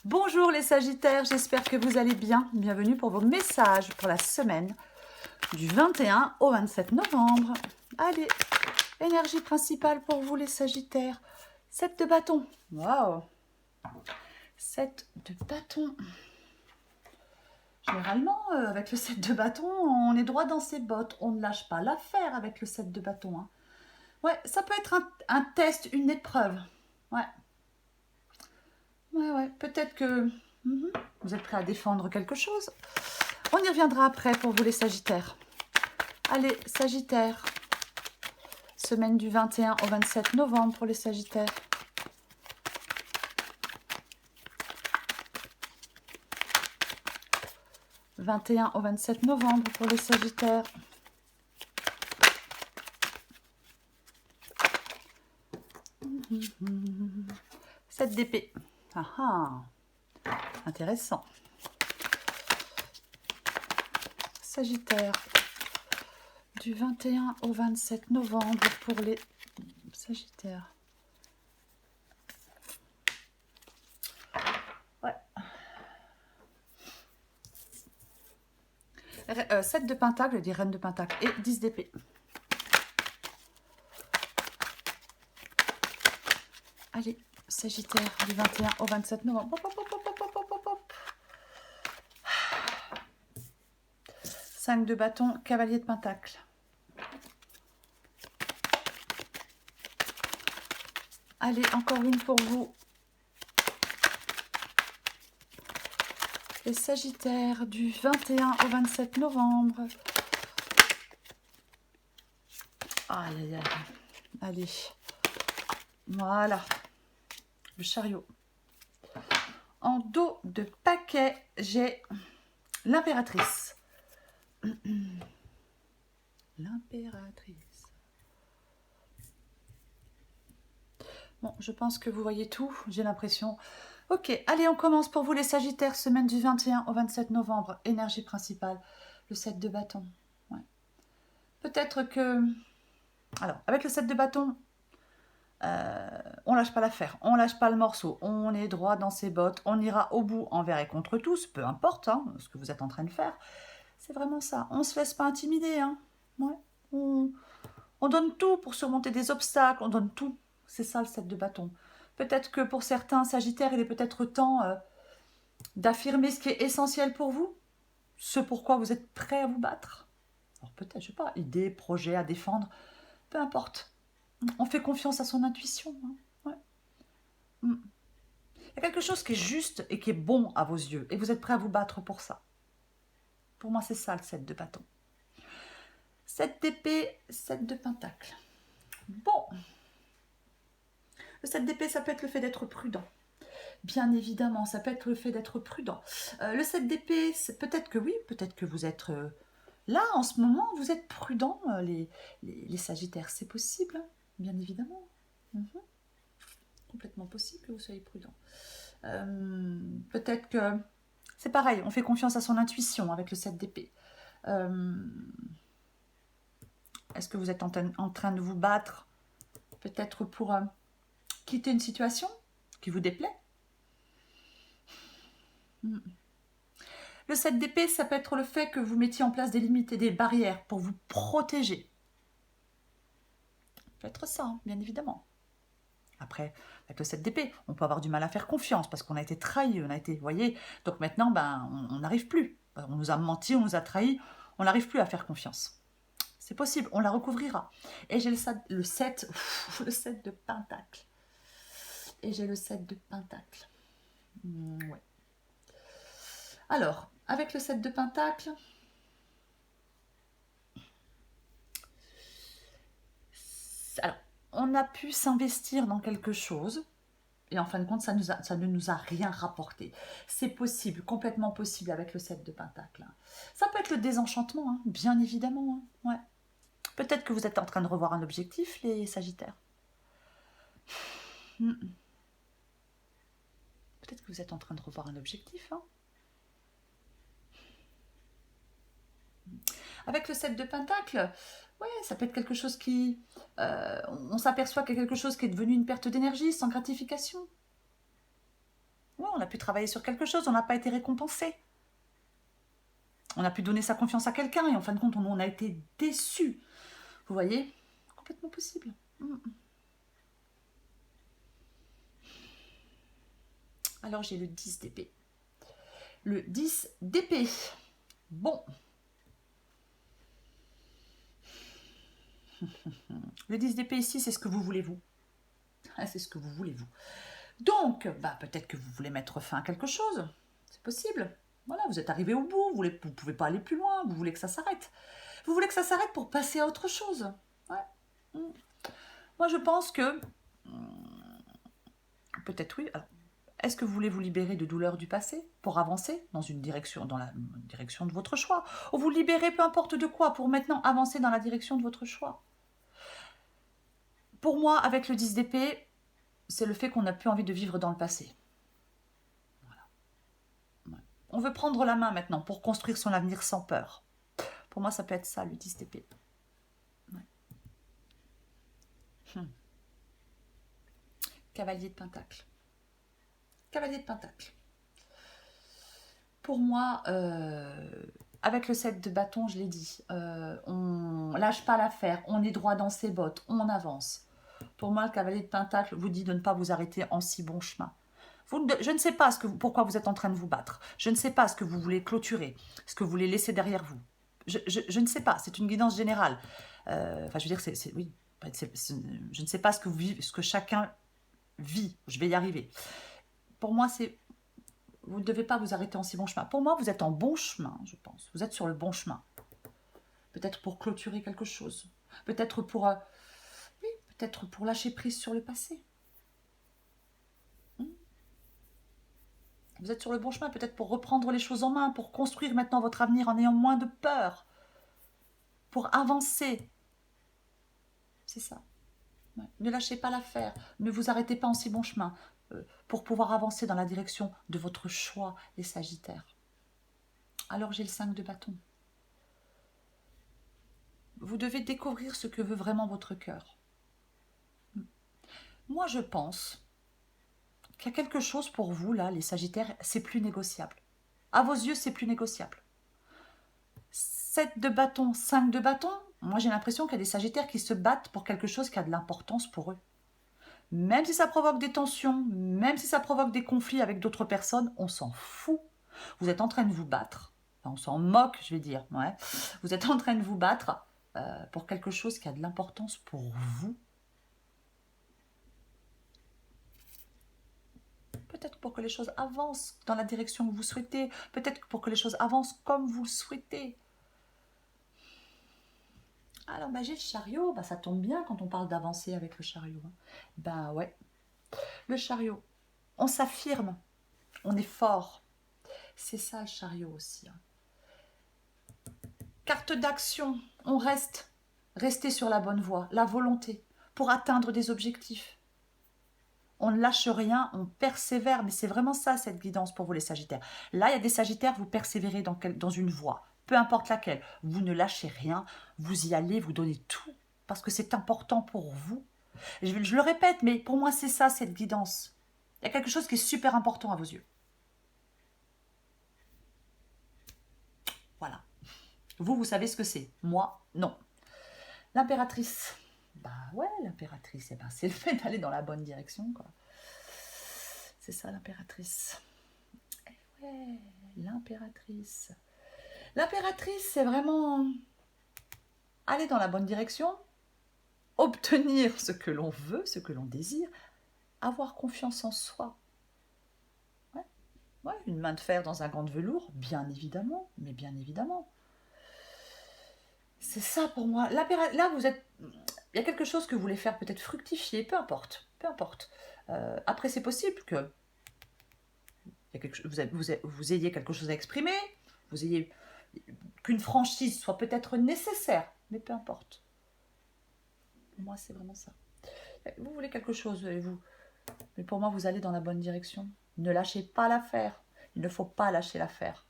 Bonjour les Sagittaires, j'espère que vous allez bien. Bienvenue pour vos messages pour la semaine du 21 au 27 novembre. Allez, énergie principale pour vous les Sagittaires. 7 de bâton. Waouh. 7 de bâton. Généralement, avec le 7 de bâton, on est droit dans ses bottes. On ne lâche pas l'affaire avec le 7 de bâton. Hein. Ouais, ça peut être un test, une épreuve. Ouais. Ouais, peut-être que vous êtes prêts à défendre quelque chose. On y reviendra après pour vous les Sagittaires. Allez, Sagittaire. Semaine du 21 au 27 novembre pour les Sagittaires. « 21 au 27 novembre pour les Sagittaires. « 7 d'épée. Ah ah. Intéressant. Sagittaire. Du 21 au 27 novembre pour les Sagittaires. Ouais. 7 de pentacle, je dis reine de pentacle, et 10 d'épée. Allez, Sagittaire, du 21 au 27 novembre. Hop, hop, hop, hop, hop, hop, hop, hop. 5 de bâton, cavalier de pentacle. Allez, encore une pour vous. Les Sagittaires, du 21 au 27 novembre. Aïe, aïe, aïe. Allez. Voilà. Le chariot. En dos de paquet, j'ai l'impératrice. L'impératrice. Bon, je pense que vous voyez tout, j'ai l'impression. Ok, allez, on commence pour vous les Sagittaires, semaine du 21 au 27 novembre. Énergie principale, le 7 de bâton. Ouais. Peut-être que... Alors, avec le 7 de bâton, on lâche pas l'affaire, on lâche pas le morceau, on est droit dans ses bottes, on ira au bout envers et contre tous, peu importe hein, ce que vous êtes en train de faire. C'est vraiment ça, on se laisse pas intimider. Hein. Ouais. On donne tout pour surmonter des obstacles, on donne tout. C'est ça le 7 de bâton. Peut-être que pour certains Sagittaires, il est peut-être temps d'affirmer ce qui est essentiel pour vous, ce pourquoi vous êtes prêt à vous battre. Alors peut-être, je sais pas, idées, projets à défendre, peu importe. On fait confiance à son intuition. Hein. Ouais. Il y a quelque chose qui est juste et qui est bon à vos yeux, et vous êtes prêt à vous battre pour ça. Pour moi, c'est ça le 7 de bâton. 7 d'épée, 7 de pentacle. Bon. Le 7 d'épée, ça peut être le fait d'être prudent. Bien évidemment, ça peut être le fait d'être prudent. Le 7 d'épée, peut-être que oui, peut-être que vous êtes là, en ce moment, vous êtes prudent, les Sagittaires. C'est possible, hein, bien évidemment. Complètement possible que vous soyez prudent. Peut-être que c'est pareil, on fait confiance à son intuition avec le 7 d'épée. Est-ce que vous êtes en train de vous battre peut-être pour quitter une situation qui vous déplaît? Le 7 d'épée, ça peut être le fait que vous mettiez en place des limites et des barrières pour vous protéger. Ça peut être ça, hein, bien évidemment. Après, avec le 7 d'épée, on peut avoir du mal à faire confiance parce qu'on a été trahi, on a été, vous voyez, donc maintenant, on n'arrive plus. On nous a menti, on nous a trahi, on n'arrive plus à faire confiance. C'est possible, on la recouvrira. Et j'ai le 7 le 7 de pentacle. Et j'ai le 7 de pentacle. Ouais. Alors, avec le 7 de pentacle, alors, on a pu s'investir dans quelque chose et en fin de compte, ça ne nous a rien rapporté. C'est possible, complètement possible avec le 7 de pentacle. Ça peut être le désenchantement, hein, bien évidemment. Hein, ouais. Peut-être que vous êtes en train de revoir un objectif, les Sagittaires. Peut-être que vous êtes en train de revoir un objectif. Hein. Avec le 7 de pentacle, ouais, ça peut être quelque chose qui... on s'aperçoit qu'il y a quelque chose qui est devenu une perte d'énergie sans gratification. Ouais, on a pu travailler sur quelque chose, on n'a pas été récompensé. On a pu donner sa confiance à quelqu'un et en fin de compte, on a été déçu. Vous voyez? Complètement possible. Alors, j'ai le 10 d'épée. Le 10 d'épée. Bon. Le 10 d'épée ici, c'est ce que vous voulez, vous. C'est ce que vous voulez, vous. Donc, peut-être que vous voulez mettre fin à quelque chose. C'est possible. Voilà, vous êtes arrivé au bout, vous ne pouvez pas aller plus loin, vous voulez que ça s'arrête. Vous voulez que ça s'arrête pour passer à autre chose. Ouais. Moi, je pense que... Peut-être oui. Est-ce que vous voulez vous libérer de douleurs du passé pour avancer dans une direction, dans la direction de votre choix, ou vous libérer peu importe de quoi pour maintenant avancer dans la direction de votre choix? Pour moi, avec le 10 d'épée, c'est le fait qu'on n'a plus envie de vivre dans le passé. Voilà. Ouais. On veut prendre la main maintenant pour construire son avenir sans peur. Pour moi, ça peut être ça, le 10 d'épée. Ouais. Cavalier de Pentacle. Cavalier de Pentacle. Pour moi, avec le 7 de bâton, je l'ai dit, on lâche pas l'affaire, on est droit dans ses bottes, on avance. Pour moi, le cavalier de Pentacle vous dit de ne pas vous arrêter en si bon chemin. Je ne sais pas pourquoi vous êtes en train de vous battre. Je ne sais pas ce que vous voulez clôturer, ce que vous voulez laisser derrière vous. Je ne sais pas, c'est une guidance générale. Enfin, je veux dire, oui, je ne sais pas ce que chacun vit. Je vais y arriver. Pour moi, vous ne devez pas vous arrêter en si bon chemin. Pour moi, vous êtes en bon chemin, je pense. Vous êtes sur le bon chemin. Peut-être pour clôturer quelque chose. Peut-être pour lâcher prise sur le passé. Vous êtes sur le bon chemin, peut-être pour reprendre les choses en main, pour construire maintenant votre avenir en ayant moins de peur. Pour avancer. C'est ça. Ouais. Ne lâchez pas l'affaire. Ne vous arrêtez pas en si bon chemin. Pour pouvoir avancer dans la direction de votre choix, les Sagittaires. Alors j'ai le 5 de bâton. Vous devez découvrir ce que veut vraiment votre cœur. Moi, je pense qu'il y a quelque chose pour vous, là, les Sagittaires, c'est plus négociable. À vos yeux, c'est plus négociable. 7 de bâton, 5 de bâton, moi j'ai l'impression qu'il y a des Sagittaires qui se battent pour quelque chose qui a de l'importance pour eux. Même si ça provoque des tensions, même si ça provoque des conflits avec d'autres personnes, on s'en fout. Vous êtes en train de vous battre, enfin, on s'en moque, je vais dire, ouais. Vous êtes en train de vous battre pour quelque chose qui a de l'importance pour vous. Peut-être pour que les choses avancent dans la direction que vous souhaitez, peut-être pour que les choses avancent comme vous le souhaitez. Alors, j'ai le chariot, ça tombe bien quand on parle d'avancer avec le chariot. Ouais, le chariot, on s'affirme, on est fort. C'est ça le chariot aussi. Carte d'action, on rester sur la bonne voie, la volonté, pour atteindre des objectifs. On ne lâche rien, on persévère, mais c'est vraiment ça cette guidance pour vous les Sagittaires. Là, il y a des Sagittaires, vous persévérez dans une voie, peu importe laquelle. Vous ne lâchez rien, vous y allez, vous donnez tout, parce que c'est important pour vous. Je le répète, mais pour moi, c'est ça cette guidance. Il y a quelque chose qui est super important à vos yeux. Voilà. Vous savez ce que c'est. Moi, non. L'impératrice. Ouais, l'impératrice, c'est le fait d'aller dans la bonne direction, quoi. C'est ça, l'impératrice. Ouais, l'impératrice. L'impératrice, c'est vraiment aller dans la bonne direction, obtenir ce que l'on veut, ce que l'on désire, avoir confiance en soi. Ouais, une main de fer dans un gant de velours, bien évidemment, mais bien évidemment. C'est ça pour moi. Là, vous êtes... Il y a quelque chose que vous voulez faire peut-être fructifier, peu importe. Peu importe. Après, c'est possible que vous ayez quelque chose à exprimer, vous ayez qu'une franchise soit peut-être nécessaire, mais peu importe. Pour moi, c'est vraiment ça. Vous voulez quelque chose, mais pour moi, vous allez dans la bonne direction. Ne lâchez pas l'affaire. Il ne faut pas lâcher l'affaire.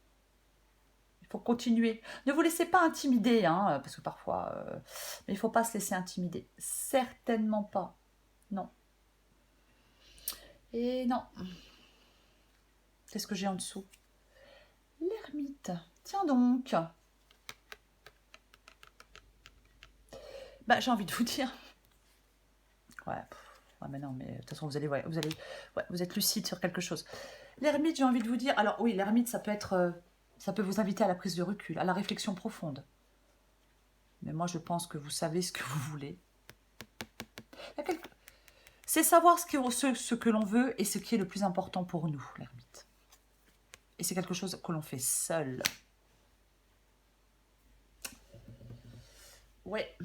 Il faut continuer. Ne vous laissez pas intimider, parce que parfois... mais il ne faut pas se laisser intimider. Certainement pas. Non. Et non. Qu'est-ce que j'ai en dessous? L'ermite. Tiens donc. Bah, j'ai envie de vous dire. Ouais, ouais, mais non, mais de toute façon, vous êtes lucide sur quelque chose. L'ermite, j'ai envie de vous dire. Alors oui, l'ermite, ça peut être, ça peut vous inviter à la prise de recul, à la réflexion profonde. Mais moi, je pense que vous savez ce que vous voulez. C'est savoir ce que l'on veut et ce qui est le plus important pour nous, l'ermite. Et c'est quelque chose que l'on fait seul. Ouais.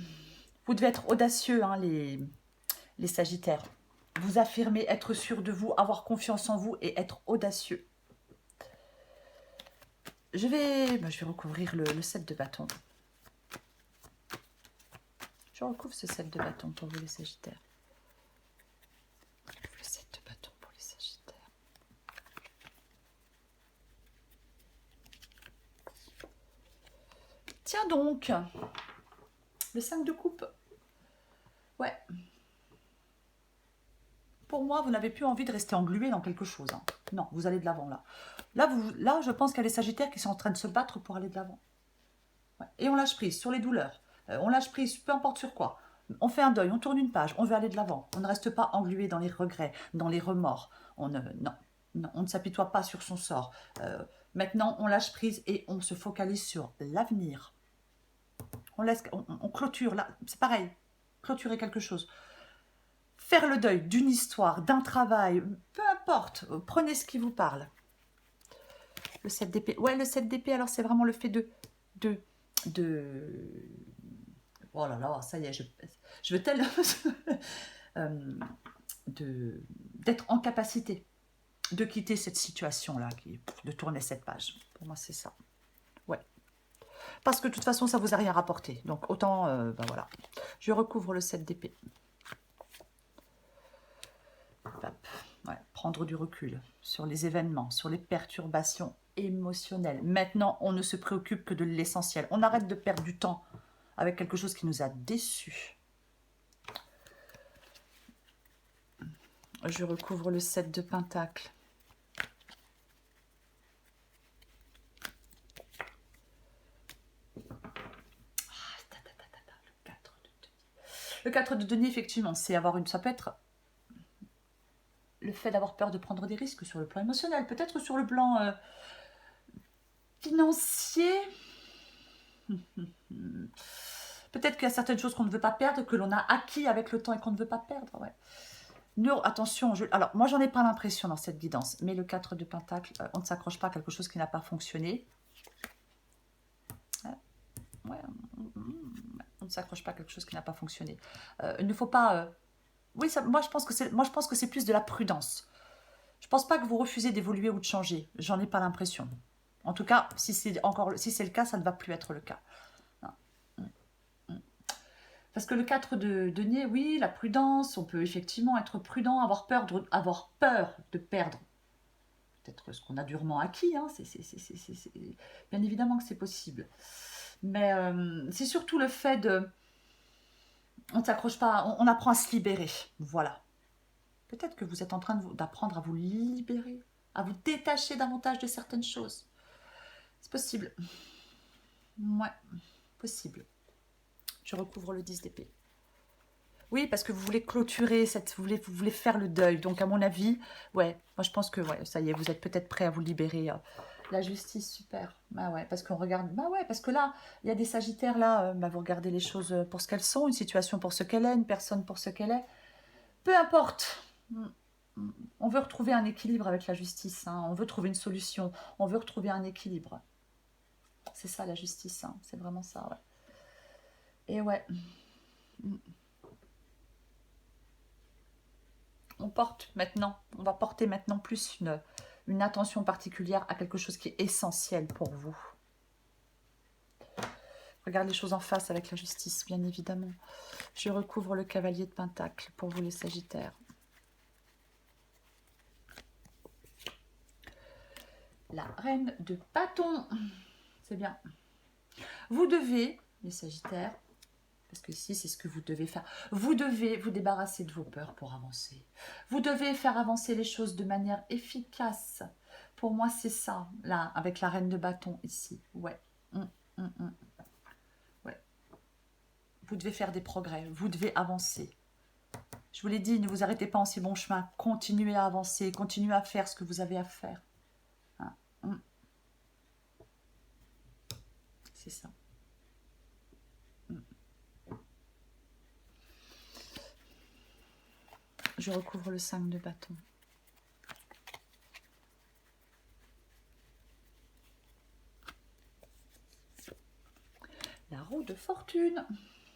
Vous devez être audacieux, hein, les Sagittaires. Vous affirmer, être sûr de vous, avoir confiance en vous et être audacieux. Je vais recouvrir le set de bâtons. Je recouvre ce set de bâtons pour vous, les Sagittaires. Le set de bâtons pour les Sagittaires. Tiens donc, le 5 de coupe. Ouais. Pour moi, vous n'avez plus envie de rester englué dans quelque chose. Hein. Non, vous allez de l'avant là. Là, je pense qu'il y a les Sagittaires qui sont en train de se battre pour aller de l'avant. Ouais. Et on lâche prise sur les douleurs. On lâche prise, peu importe sur quoi. On fait un deuil, on tourne une page, on veut aller de l'avant. On ne reste pas englué dans les regrets, dans les remords. Non, on ne s'apitoie pas sur son sort. Maintenant, on lâche prise et on se focalise sur l'avenir. On clôture, là, c'est pareil, clôturer quelque chose. Faire le deuil d'une histoire, d'un travail, peu importe, prenez ce qui vous parle. Le 7 d'épée, ouais, le 7 d'épée, alors c'est vraiment le fait de... Oh là là, ça y est, je veux tellement... d'être en capacité de quitter cette situation-là, de tourner cette page. Pour moi, c'est ça. Ouais. Parce que de toute façon, ça ne vous a rien rapporté. Donc, autant, ben voilà. Je recouvre le 7 d'épée. Ouais, prendre du recul sur les événements, sur les perturbations émotionnelles. Maintenant, on ne se préoccupe que de l'essentiel. On arrête de perdre du temps avec quelque chose qui nous a déçus. Je recouvre le 7 de Pentacle. Le 4 de denier, effectivement, c'est avoir une... Ça peut être le fait d'avoir peur de prendre des risques sur le plan émotionnel, peut-être sur le plan financier. Peut-être qu'il y a certaines choses qu'on ne veut pas perdre, que l'on a acquis avec le temps et qu'on ne veut pas perdre. Ouais. Attention, alors moi j'en ai pas l'impression dans cette guidance, mais le 4 de Pentacle, on ne s'accroche pas à quelque chose qui n'a pas fonctionné. Ouais, on ne s'accroche pas à quelque chose qui n'a pas fonctionné. Il ne faut pas... Oui, moi je pense que c'est plus de la prudence. Je pense pas que vous refusez d'évoluer ou de changer. J'en ai pas l'impression. En tout cas, si c'est le cas, ça ne va plus être le cas. Parce que le 4 de denier, oui, la prudence, on peut effectivement être prudent, avoir peur de perdre. Peut-être ce qu'on a durement acquis, hein, bien évidemment que c'est possible. Mais c'est surtout le fait de... On ne s'accroche pas, on apprend à se libérer. Voilà. Peut-être que vous êtes en train d'apprendre à vous libérer, à vous détacher davantage de certaines choses. C'est possible. Ouais, possible. Je recouvre le 10 d'épée. Oui, parce que vous voulez clôturer, vous voulez faire le deuil. Donc, à mon avis, ouais, moi je pense que ouais, ça y est, vous êtes peut-être prêt à vous libérer. La justice, super. Bah ouais, parce qu'on regarde. Bah ouais, parce que là, il y a des Sagittaires là, vous regardez les choses pour ce qu'elles sont, une situation pour ce qu'elle est, une personne pour ce qu'elle est. Peu importe. On veut retrouver un équilibre avec la justice. Hein. On veut trouver une solution. On veut retrouver un équilibre. C'est ça la justice. Hein. C'est vraiment ça, ouais. Et ouais. On va porter maintenant plus une attention particulière à quelque chose qui est essentiel pour vous. Regardez les choses en face avec la justice, bien évidemment. Je recouvre le cavalier de Pentacle pour vous les Sagittaires. La reine de bâton. C'est bien. Vous devez, les Sagittaires, parce que ici, c'est ce que vous devez faire. Vous devez vous débarrasser de vos peurs pour avancer. Vous devez faire avancer les choses de manière efficace pour moi, c'est ça, là, avec la reine de bâton ici. Ouais. Ouais. Vous devez faire des progrès, vous devez avancer. Je vous l'ai dit, ne vous arrêtez pas en si bon chemin. Continuez à avancer, continuez à faire ce que vous avez à faire. Hein. C'est ça. Je recouvre le 5 de bâton. La roue de fortune.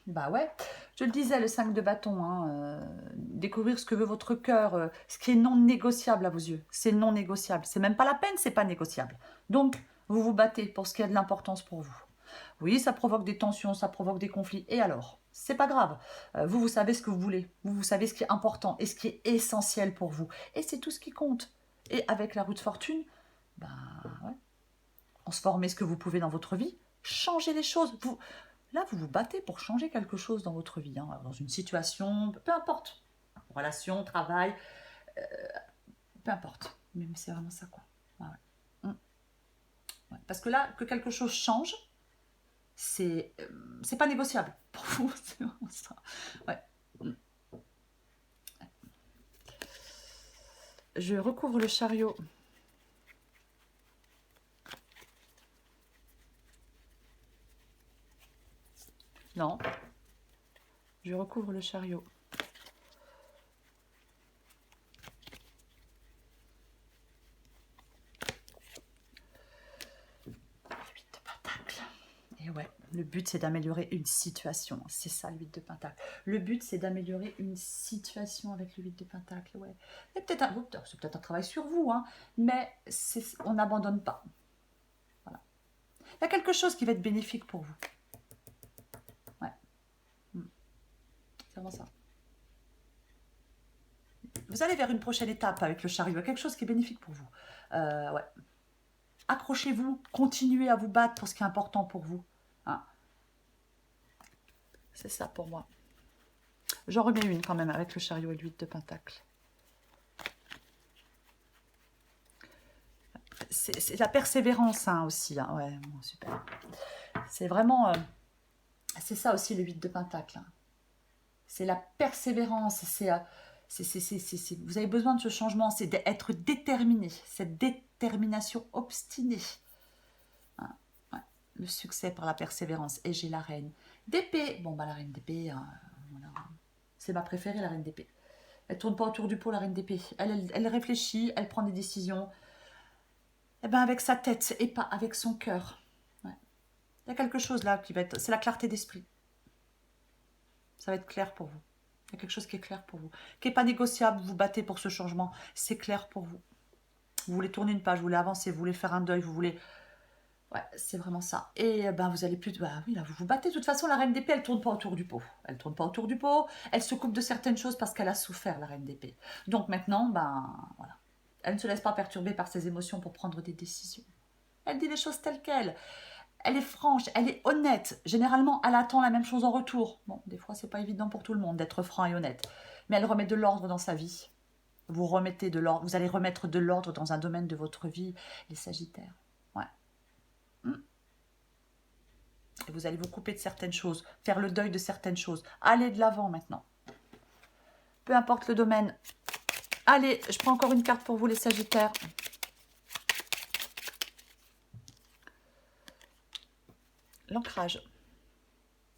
Bah ouais, je le disais, le 5 de bâton, hein, découvrir ce que veut votre cœur, ce qui est non négociable à vos yeux. C'est non négociable. C'est même pas la peine, c'est pas négociable. Donc, vous vous battez pour ce qui a de l'importance pour vous. Oui, ça provoque des tensions, ça provoque des conflits. Et alors? C'est pas grave. Vous savez ce que vous voulez. Vous savez ce qui est important et ce qui est essentiel pour vous. Et c'est tout ce qui compte. Et avec la roue de fortune, bah ouais, transformez ce que vous pouvez dans votre vie. Changez les choses. Là, vous vous battez pour changer quelque chose dans votre vie, hein, dans une situation, peu importe. Relation, travail, peu importe. Mais c'est vraiment ça, quoi. Ouais. Ouais. Parce que là, que quelque chose change, c'est pas négociable. Pour vous, c'est vraiment ça. Ouais. Je recouvre le chariot. Non. Je recouvre le chariot. Et ouais, le but c'est d'améliorer une situation. C'est ça le 8 de pentacle. Le but c'est d'améliorer une situation avec le 8 de pentacle. Ouais. C'est peut-être un travail sur vous, hein, mais on n'abandonne pas. Voilà. Il y a quelque chose qui va être bénéfique pour vous. Ouais. C'est vraiment ça. Vous allez vers une prochaine étape avec le chariot. Il y a quelque chose qui est bénéfique pour vous. Ouais. Accrochez-vous, continuez à vous battre pour ce qui est important pour vous. Hein. C'est ça pour moi. J'en remets une quand même avec le chariot et le 8 de pentacle. C'est la persévérance hein, aussi. Hein. Ouais, bon, super. C'est vraiment... c'est ça aussi le 8 de pentacle. Hein. C'est la persévérance. Vous avez besoin de ce changement. C'est d'être déterminé. Cette détermination obstinée. Hein. Ouais. Le succès par la persévérance. Et j'ai la reine d'épée. Bon, bah la reine d'épée... Hein, voilà. C'est ma préférée, la reine d'épée. Elle tourne pas autour du pot, la reine d'épée. Elle réfléchit, elle prend des décisions. Eh ben avec sa tête et pas avec son cœur. Ouais. Il y a quelque chose là qui va être... C'est la clarté d'esprit. Ça va être clair pour vous. Il y a quelque chose qui est clair pour vous. Qui n'est pas négociable, vous vous battez pour ce changement. C'est clair pour vous. Vous voulez tourner une page, vous voulez avancer, vous voulez faire un deuil, vous voulez... Ouais, c'est vraiment ça. Et ben vous allez plus... Bah oui, là, vous vous battez. De toute façon, la reine d'épée, elle tourne pas autour du pot. Elle tourne pas autour du pot. Elle se coupe de certaines choses parce qu'elle a souffert, la reine d'épée. Donc maintenant, ben voilà. Elle ne se laisse pas perturber par ses émotions pour prendre des décisions. Elle dit les choses telles quelles. Elle est franche, elle est honnête. Généralement, elle attend la même chose en retour. Bon, des fois, c'est pas évident pour tout le monde d'être franc et honnête. Mais elle remet de l'ordre dans sa vie. Vous allez remettre de l'ordre dans un domaine de votre vie, les Sagittaires. Ouais. Et vous allez vous couper de certaines choses, faire le deuil de certaines choses. Allez de l'avant maintenant. Peu importe le domaine. Allez, je prends encore une carte pour vous, les Sagittaires. L'ancrage.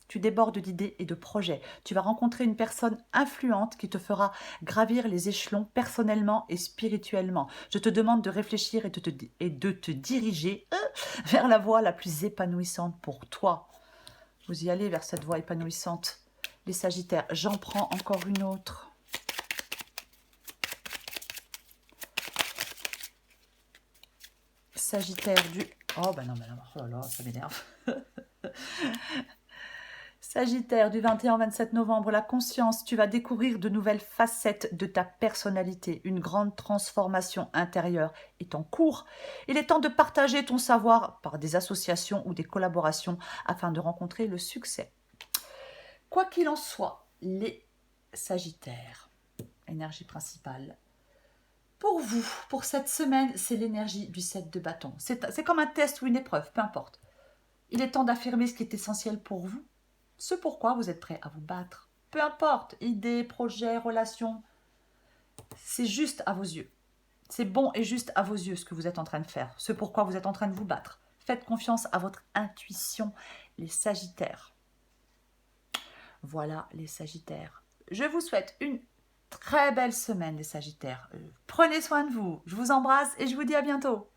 Tu débordes d'idées et de projets. Tu vas rencontrer une personne influente qui te fera gravir les échelons personnellement et spirituellement. Je te demande de réfléchir et de te diriger vers la voie la plus épanouissante pour toi. Vous y allez vers cette voie épanouissante. Les Sagittaires, j'en prends encore une autre. Sagittaire du... Oh, ben non, oh là là, ça m'énerve. Sagittaire, du 21 au 27 novembre, la conscience, tu vas découvrir de nouvelles facettes de ta personnalité. Une grande transformation intérieure est en cours. Il est temps de partager ton savoir par des associations ou des collaborations afin de rencontrer le succès. Quoi qu'il en soit, les Sagittaires, énergie principale, Pour vous, pour cette semaine, c'est l'énergie du 7 de bâton. C'est comme un test ou une épreuve, peu importe. Il est temps d'affirmer ce qui est essentiel pour vous, ce pourquoi vous êtes prêt à vous battre. Peu importe, idées, projets, relations, c'est juste à vos yeux. C'est bon et juste à vos yeux ce que vous êtes en train de faire, ce pourquoi vous êtes en train de vous battre. Faites confiance à votre intuition, les Sagittaires. Voilà les Sagittaires. Je vous souhaite une très belle semaine les Sagittaires. Prenez soin de vous. Je vous embrasse et je vous dis à bientôt.